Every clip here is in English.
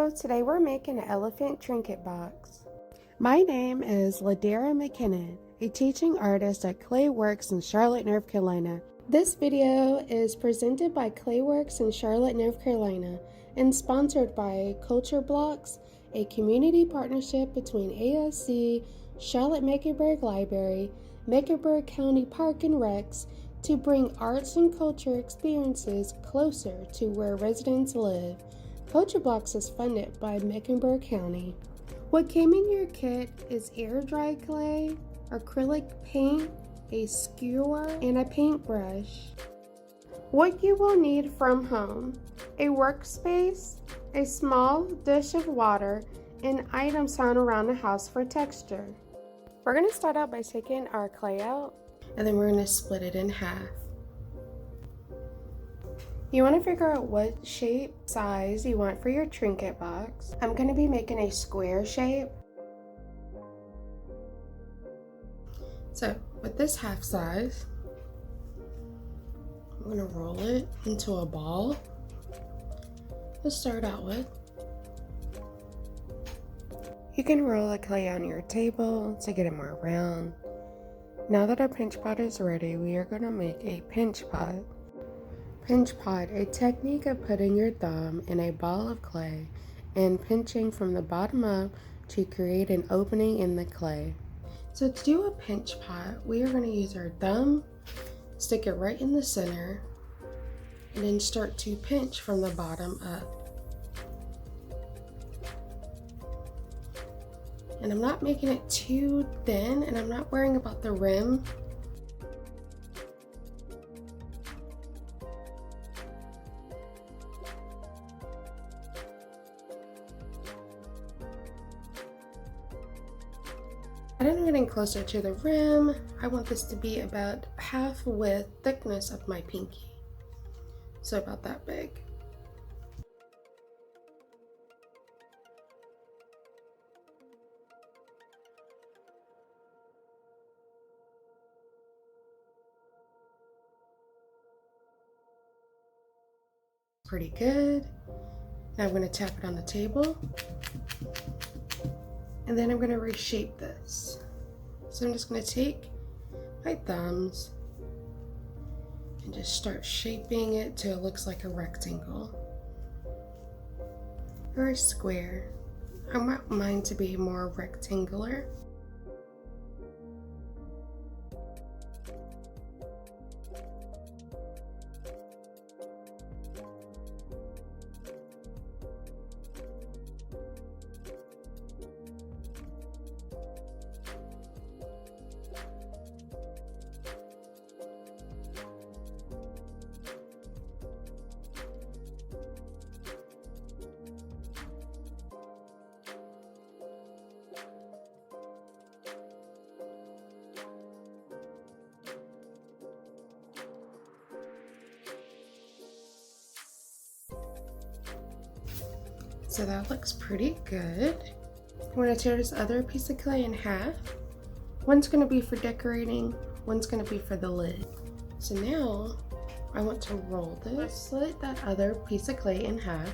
So today we're making an elephant trinket box. My name is LaDara McKinnon, a teaching artist at Clayworks in Charlotte, North Carolina. This video is presented by Clayworks in Charlotte, North Carolina and sponsored by Culture Blocks, a community partnership between ASC, Charlotte Mecklenburg Library, Mecklenburg County Park and Recs to bring arts and culture experiences closer to where residents live. Culture Blocks is funded by Mecklenburg County. What came in your kit is air-dry clay, acrylic paint, a skewer, and a paintbrush. What you will need from home: a workspace, a small dish of water, and items found around the house for texture. We're going to start out by taking our clay out, and then we're going to split it in half. You want to figure out what shape, size you want for your trinket box. I'm going to be making a square shape. So with this half size, I'm going to roll it into a ball to start out with. You can roll the clay on your table to get it more round. Now that our pinch pot is ready, we are going to make a pinch pot. Pinch pot, a technique of putting your thumb in a ball of clay and pinching from the bottom up to create an opening in the clay. So to do a pinch pot, we are going to use our thumb, stick it right in the center, and then start to pinch from the bottom up. And I'm not making it too thin, and I'm not worrying about the rim. And I'm getting closer to the rim. I want this to be about half width thickness of my pinky. So about that big. Pretty good. Now I'm going to tap it on the table. And then I'm going to reshape this. So I'm just going to take my thumbs and just start shaping it till it looks like a rectangle or a square. I want mine to be more rectangular. So that looks pretty good. I'm going to tear this other piece of clay in half. One's going to be for decorating, one's going to be for the lid. So now I want to roll this, split that other piece of clay in half.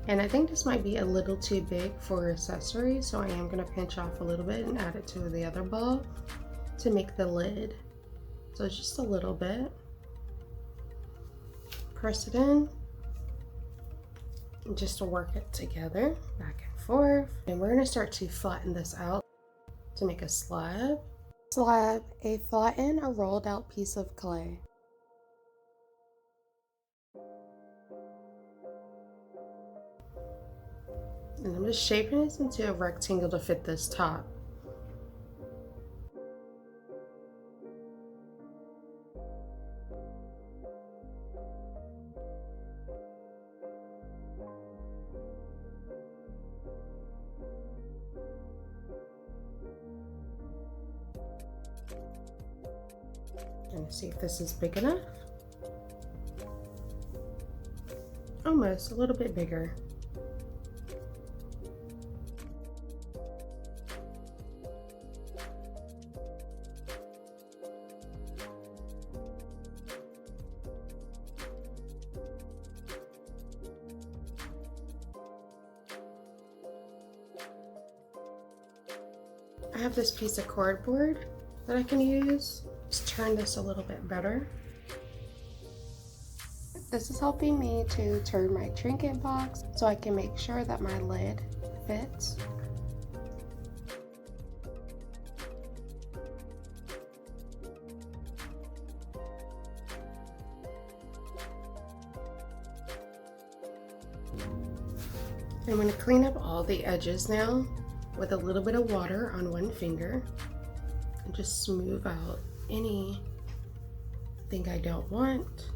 And I think this might be a little too big for accessories, so I am going to pinch off a little bit and add it to the other ball to make the lid. So it's just a little bit. Press it in. Just to work it together back and forth. And we're going to start to flatten this out to make a slab. Slab, a flattened or rolled out piece of clay. And I'm just shaping this into a rectangle to fit this top. And see if this is big enough. Almost, a little bit bigger. I have this piece of cardboard that I can use. Just turn this a little bit better. This is helping me to turn my trinket box so I can make sure that my lid fits. I'm going to clean up all the edges now with a little bit of water on one finger and just smooth out anything I don't want,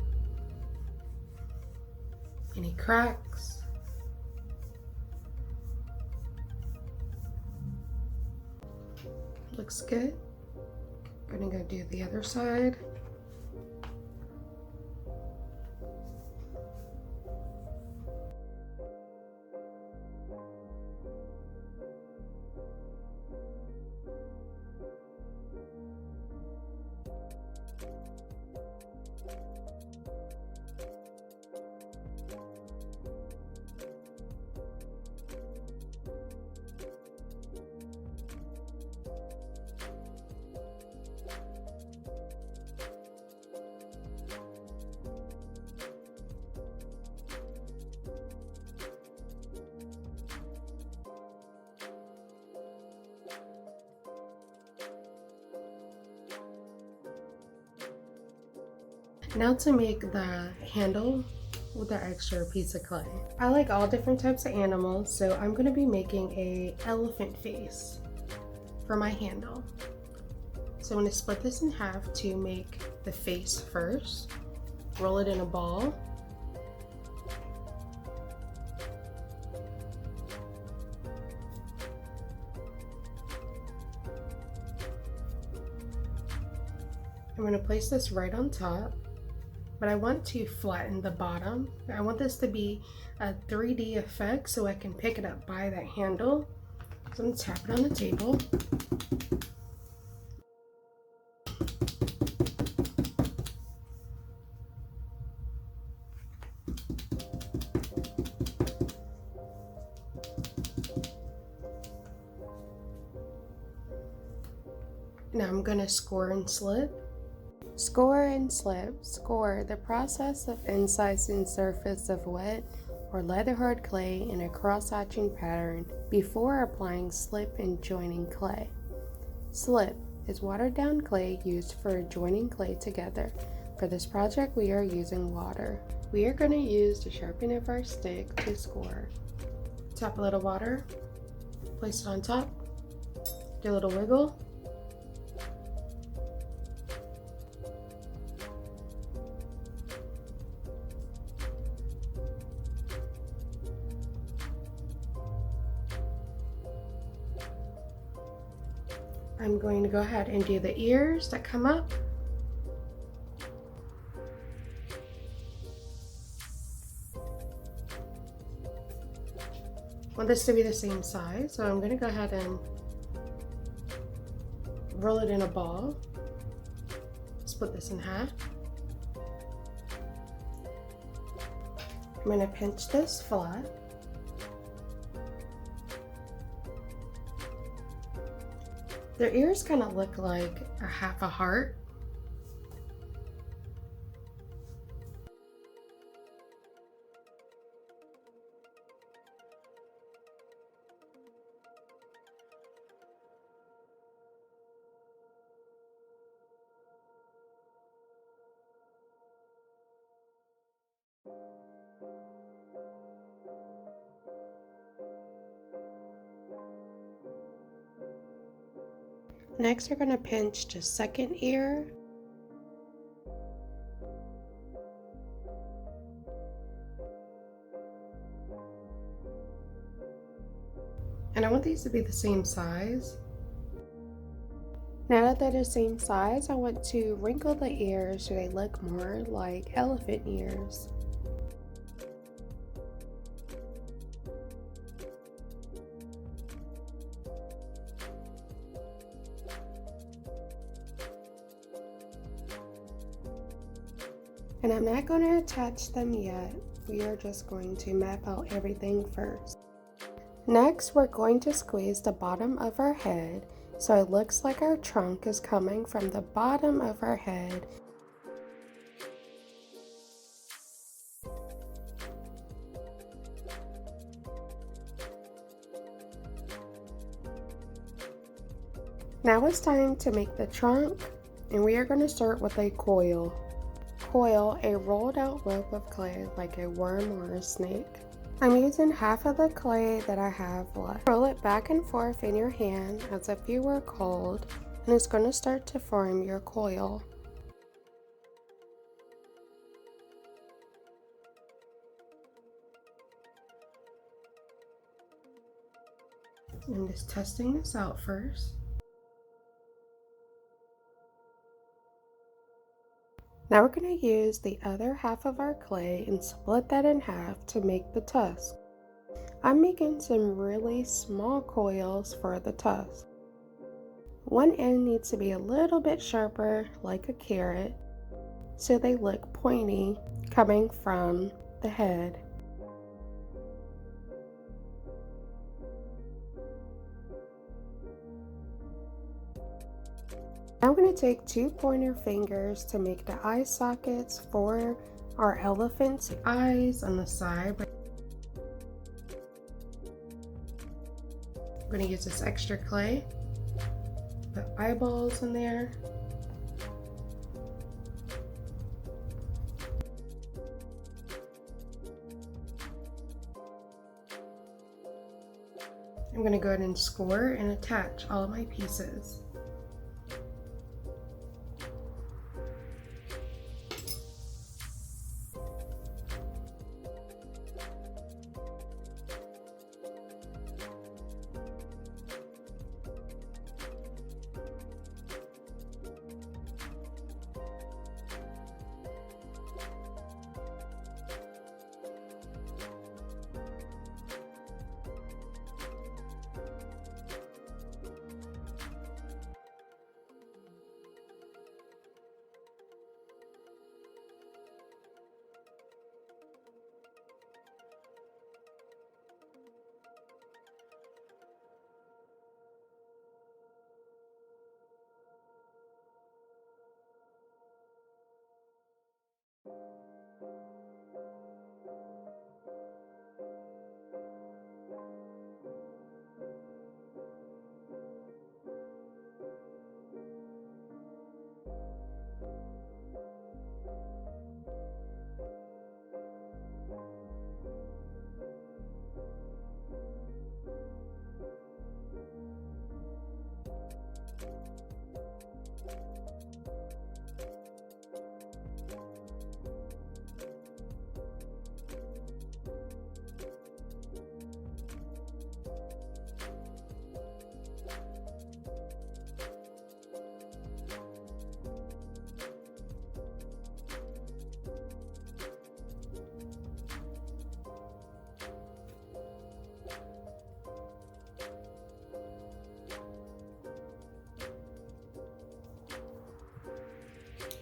any cracks. Looks good. I'm going to go do the other side. Now to make the handle with the extra piece of clay. I like all different types of animals, so I'm going to be making a elephant face for my handle. So I'm going to split this in half to make the face first. Roll it in a ball. I'm going to place this right on top. But I want to flatten the bottom. I want this to be a 3D effect so I can pick it up by that handle. So I'm going to tap it on the table. Now I'm going to score and slip. Score and slip. Score, the process of incising surface of wet or leather hard clay in a cross-hatching pattern before applying slip and joining clay. Slip is watered down clay used for joining clay together. For this project we are using water. We are going to use the sharpening of our stick to score. Tap a little water, place it on top, do a little wiggle. I'm going to go ahead and do the ears that come up. I want this to be the same size, so I'm going to go ahead and roll it in a ball. Split this in half. I'm going to pinch this flat. Their ears kind of look like a half a heart. Next, we're going to pinch the second ear. And I want these to be the same size. Now that they're the same size, I want to wrinkle the ears so they look more like elephant ears. And I'm not going to attach them yet. We are just going to map out everything first. Next, we're going to squeeze the bottom of our head So it looks like our trunk is coming from the bottom of our head. Now it's time to make the trunk, and we are going to start with a coil. Coil a rolled out rope of clay like a worm or a snake. I'm using half of the clay that I have left. Roll it back and forth in your hand as if you were cold, and it's going to start to form your coil. I'm just testing this out first. Now we're going to use the other half of our clay and split that in half to make the tusk. I'm making some really small coils for the tusk. One end needs to be a little bit sharper, like a carrot, so they look pointy coming from the head. I'm going to take 2 pointer fingers to make the eye sockets for our elephant's eyes on the side. I'm going to use this extra clay, put eyeballs in there. I'm going to go ahead and score and attach all of my pieces.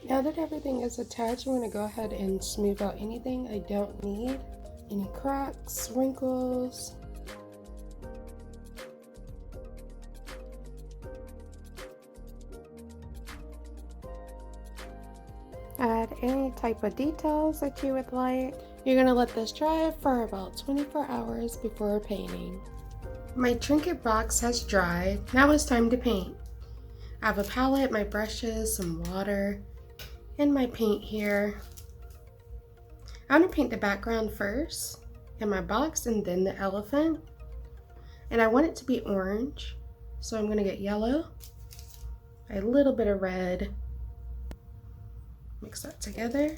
Now that everything is attached, I'm going to go ahead and smooth out anything I don't need. Any cracks, wrinkles. Add any type of details that you would like. You're going to let this dry for about 24 hours before painting. My Trinket box has dried. Now it's time to paint. I have a palette, my brushes, some water, and my paint here. I want to paint the background first in my box and then the elephant. And I want it to be orange, so I'm going to get yellow, a little bit of red, mix that together.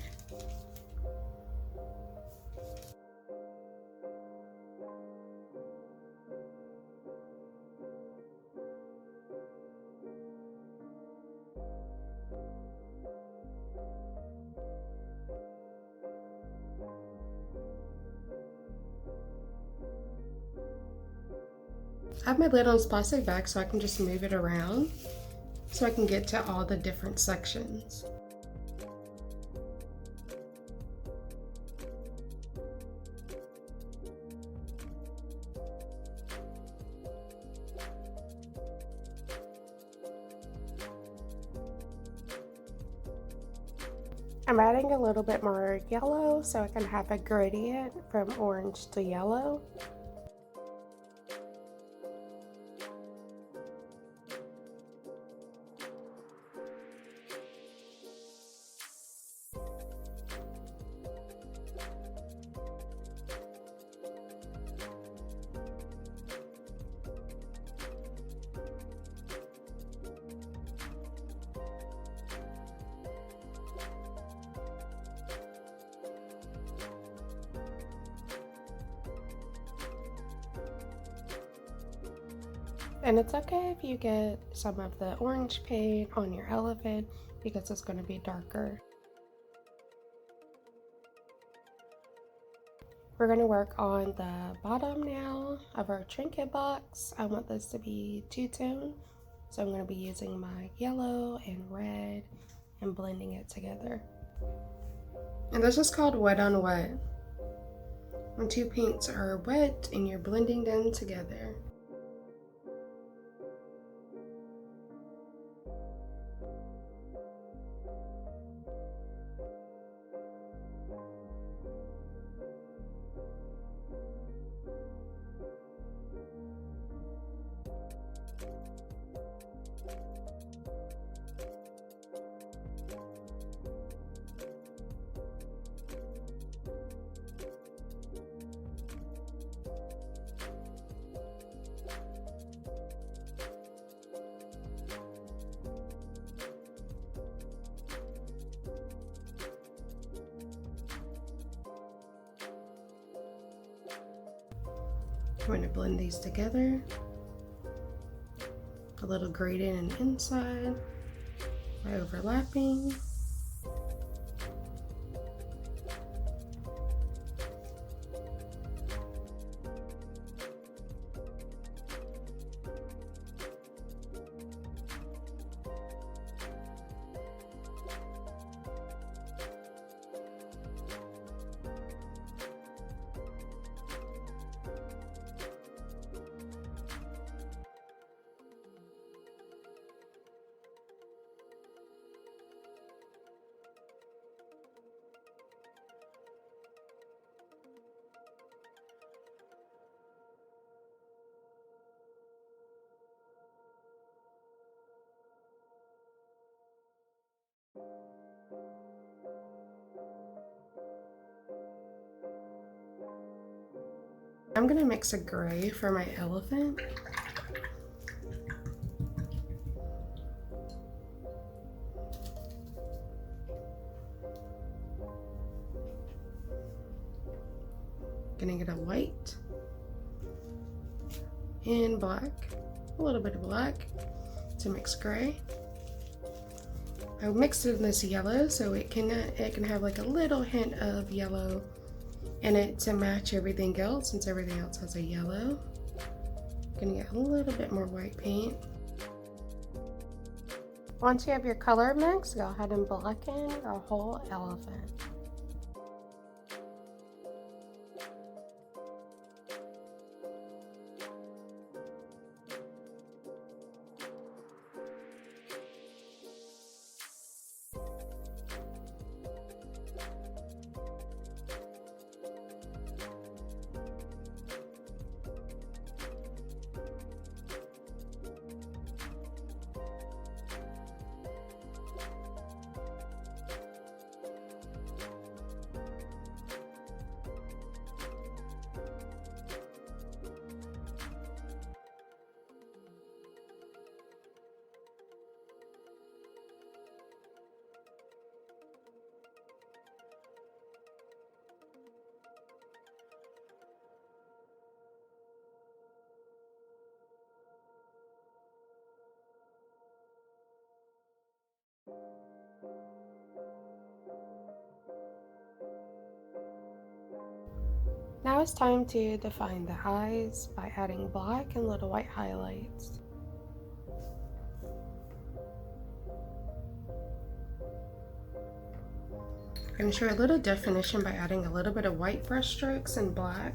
I have my lid on this plastic bag so I can just move it around so I can get to all the different sections. I'm adding a little bit more yellow so I can have a gradient from orange to yellow. And it's okay if you get some of the orange paint on your elephant because it's going to be darker. We're going to work on the bottom now of our trinket box. I want this to be two-tone, so I'm going to be using my yellow and red and blending it together. And this is called wet on wet. When two paints are wet and you're blending them together. I'm going to blend these together. A little gradient on the inside by overlapping. I'm gonna mix a gray for my elephant. Gonna get a white and black, a little bit of black to mix gray. I mixed in this yellow so it can have like a little hint of yellow in it to match everything else, since everything else has a yellow. Gonna get a little bit more white paint. Once you have your color mix, go ahead and blacken your whole elephant. Now it's time to define the eyes by adding black and little white highlights. I'm going to show a little definition by adding a little bit of white brush strokes and black.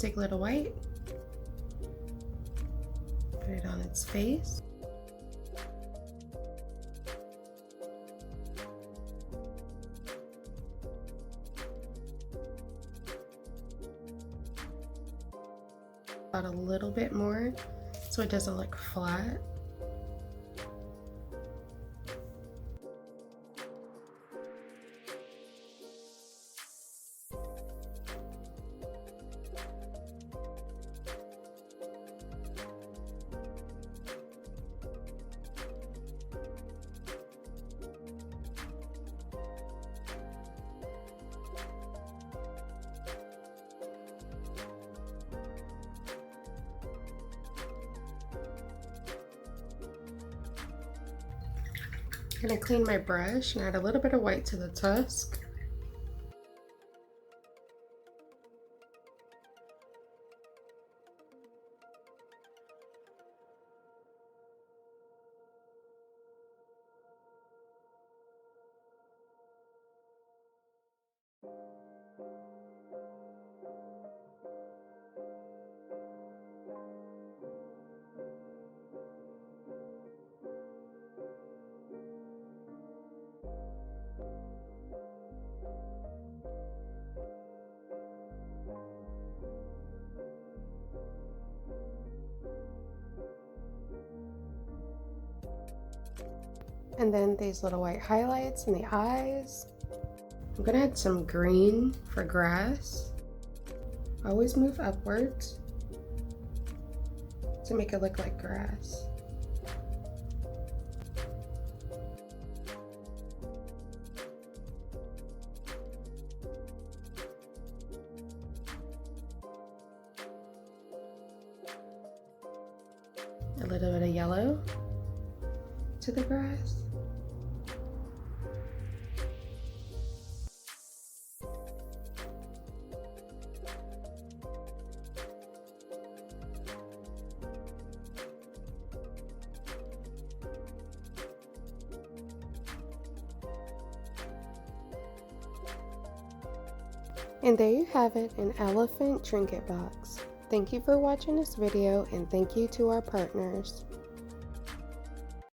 Take a little white, put it on its face. About a little bit more so it doesn't look flat. I'm going to clean my brush and add a little bit of white to the tusk. And then these little white highlights in the eyes. I'm gonna add some green for grass. Always move upwards to make it look like grass. A little bit of yellow to the grass. And there you have it, an elephant trinket box. Thank you for watching this video, and thank you to our partners.